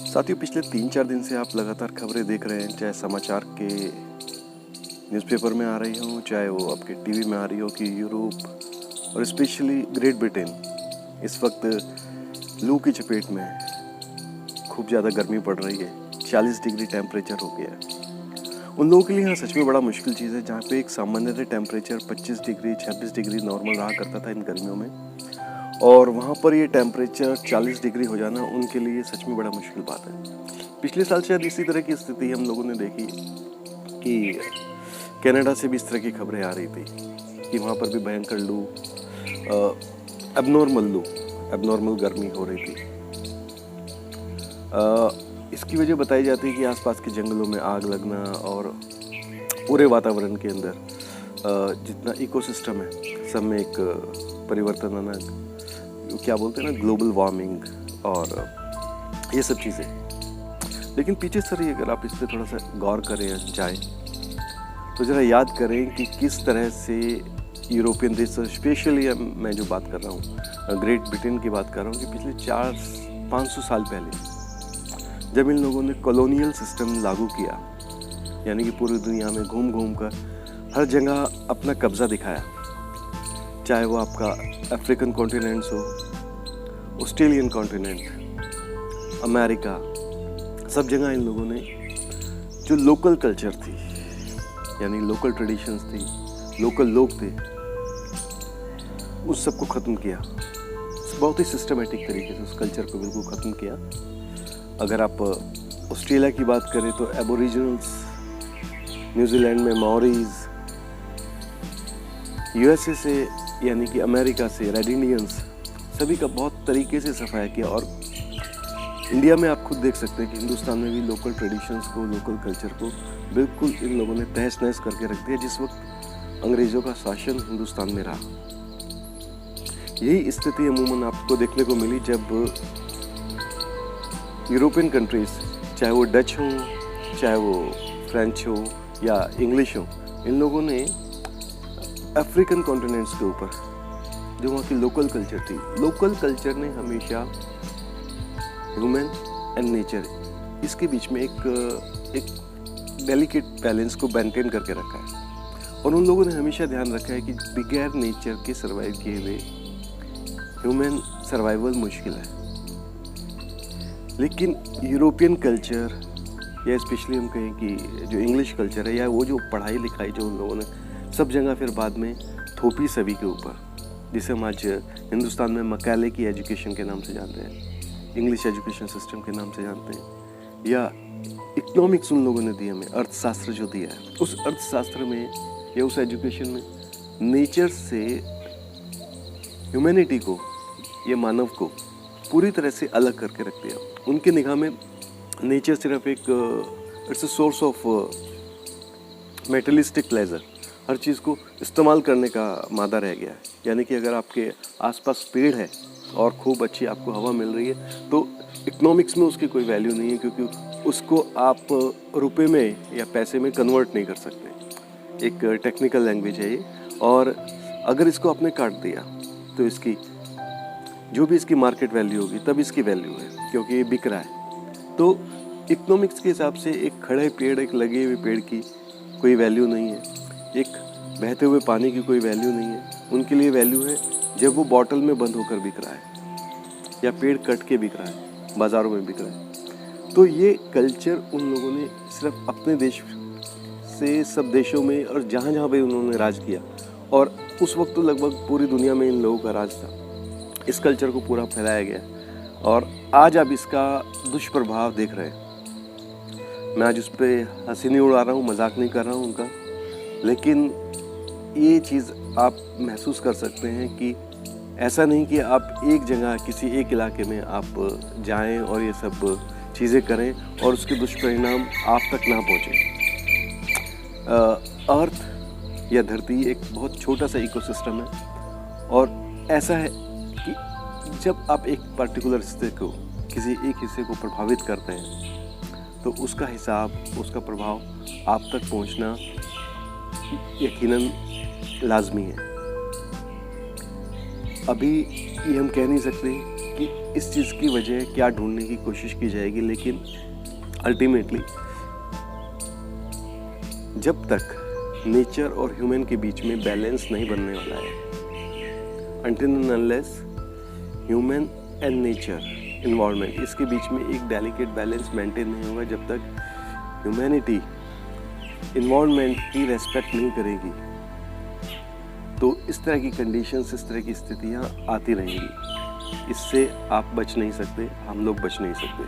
साथियों, पिछले 3-4 दिन से आप लगातार खबरें देख रहे हैं, चाहे समाचार के न्यूज़पेपर में आ रही हों, चाहे वो आपके टीवी में आ रही हो कि यूरोप और स्पेशली ग्रेट ब्रिटेन इस वक्त लू की चपेट में खूब ज़्यादा गर्मी पड़ रही है। 40 डिग्री टेम्परेचर हो गया है। उन लोगों के लिए यहाँ सच में बड़ा मुश्किल चीज़ है, जहाँ पे एक सामान्य टेम्परेचर 25 डिग्री 26 डिग्री नॉर्मल रहा करता था इन गर्मियों में, और वहाँ पर ये टेम्परेचर 40 डिग्री हो जाना उनके लिए सच में बड़ा मुश्किल बात है। पिछले साल शायद इसी तरह की स्थिति हम लोगों ने देखी कि कनाडा से भी इस तरह की खबरें आ रही थी कि वहाँ पर भी भयंकर लू, एबनॉर्मल गर्मी हो रही थी। इसकी वजह बताई जाती है कि आसपास के जंगलों में आग लगना और पूरे वातावरण के अंदर जितना इकोसिस्टम है सब में एक परिवर्तन आना, क्या बोलते हैं ना, ग्लोबल वार्मिंग और ये सब चीज़ें। लेकिन पीछे सर अगर आप इस पर थोड़ा सा गौर करें जाए तो ज़रा याद करें कि किस तरह से यूरोपियन देश, स्पेशली मैं जो बात कर रहा हूँ ग्रेट ब्रिटेन की बात कर रहा हूँ, कि पिछले 400-500 साल पहले जब इन लोगों ने कॉलोनियल सिस्टम लागू किया, यानी कि पूरी दुनिया में घूम घूम कर हर जगह अपना कब्जा दिखाया, चाहे वो आपका अफ्रीकन कॉन्टिनेंट्स हो, ऑस्ट्रेलियन कॉन्टिनेंट, अमेरिका, सब जगह इन लोगों ने जो लोकल कल्चर थी, यानी लोकल ट्रेडिशंस थी, लोकल लोग थे, उस सबको ख़त्म किया। बहुत ही सिस्टमेटिक तरीके से उस कल्चर को बिल्कुल ख़त्म किया। अगर आप ऑस्ट्रेलिया की बात करें तो एबोरिजिनल्स, न्यूजीलैंड में मॉरीज, यूएसए से यानी कि अमेरिका से रेड इंडियंस, सभी का बहुत तरीके से सफाया किया। और इंडिया में आप खुद देख सकते हैं कि हिंदुस्तान में भी लोकल ट्रेडिशंस को, लोकल कल्चर को बिल्कुल इन लोगों ने तहस नहस करके रख दिया जिस वक्त अंग्रेज़ों का शासन हिंदुस्तान में रहा। यही स्थिति अमूमन आपको देखने को मिली जब यूरोपियन कंट्रीज़, चाहे वो डच हों, चाहे वो फ्रेंच हो या इंग्लिश हो, इन लोगों ने अफ्रीकन कॉन्टिनेंट्स के ऊपर जो वहाँ की लोकल कल्चर थी, लोकल कल्चर ने हमेशा ह्यूमन एंड नेचर, इसके बीच में एक डेलिकेट बैलेंस को मेंटेन करके रखा है। और उन लोगों ने हमेशा ध्यान रखा है कि बगैर नेचर के सर्वाइव किए हुए ह्यूमन सर्वाइवल मुश्किल है। लेकिन यूरोपियन कल्चर, या स्पेशली हम कहें कि जो इंग्लिश कल्चर है, या वो जो पढ़ाई लिखाई जो उन लोगों ने सब जगह फिर बाद में थोपी सभी के ऊपर, जिसे हम आज हिंदुस्तान में मकाले की एजुकेशन के नाम से जानते हैं, इंग्लिश एजुकेशन सिस्टम के नाम से जानते हैं, या इकोनॉमिक्स उन लोगों ने दी हमें, अर्थशास्त्र जो दिया है, उस अर्थशास्त्र में या उस एजुकेशन में नेचर से ह्यूमैनिटी को या मानव को पूरी तरह से अलग करके रख दिया। उनके निगाह में नेचर सिर्फ एक it's a source of materialistic pleasure, हर चीज़ को इस्तेमाल करने का मादा रह गया है। यानी कि अगर आपके आसपास पेड़ है और खूब अच्छी आपको हवा मिल रही है तो इकोनॉमिक्स में उसकी कोई वैल्यू नहीं है, क्योंकि उसको आप रुपए में या पैसे में कन्वर्ट नहीं कर सकते। एक टेक्निकल लैंग्वेज है ये। और अगर इसको आपने काट दिया तो इसकी जो भी इसकी मार्केट वैल्यू होगी तब इसकी वैल्यू है, क्योंकि ये बिक रहा है। तो इकोनॉमिक्स के हिसाब से एक खड़े पेड़, एक लगे हुए पेड़ की कोई वैल्यू नहीं है, एक बहते हुए पानी की कोई वैल्यू नहीं है। उनके लिए वैल्यू है जब वो बॉटल में बंद होकर बिक रहा है या पेड़ कट के बिक रहा है, बाज़ारों में बिक रहा है। तो ये कल्चर उन लोगों ने सिर्फ अपने देश से सब देशों में और जहाँ जहाँ पे उन्होंने राज किया, और उस वक्त तो लगभग पूरी दुनिया में इन लोगों का राज था, इस कल्चर को पूरा फैलाया गया। और आज आप इसका दुष्प्रभाव देख रहे हैं। मैं आज उस पर हंसी नहीं उड़ा रहा हूँ, मजाक नहीं कर रहा हूँ उनका, लेकिन ये चीज़ आप महसूस कर सकते हैं कि ऐसा नहीं कि आप एक जगह किसी एक इलाके में आप जाएं और ये सब चीज़ें करें और उसके दुष्परिणाम आप तक ना पहुँचे। अर्थ या धरती एक बहुत छोटा सा इकोसिस्टम है, और ऐसा है कि जब आप एक पर्टिकुलर हिस्से को, किसी एक हिस्से को प्रभावित करते हैं तो उसका हिसाब, उसका प्रभाव आप तक पहुंचना यकीनन लाजमी है। अभी ये हम कह नहीं सकते कि इस चीज़ की वजह क्या ढूंढने की कोशिश की जाएगी, लेकिन अल्टीमेटली जब तक नेचर और ह्यूमन के बीच में बैलेंस नहीं बनने वाला है, until and unless human and nature environment इसके बीच में एक डेलिकेट बैलेंस मेंटेन नहीं होगा, जब तक ह्यूमैनिटी इन्वायरमेंट की रेस्पेक्ट नहीं करेगी, तो इस तरह की कंडीशंस, इस तरह की स्थितियाँ आती रहेंगी। इससे आप बच नहीं सकते, हम लोग बच नहीं सकते।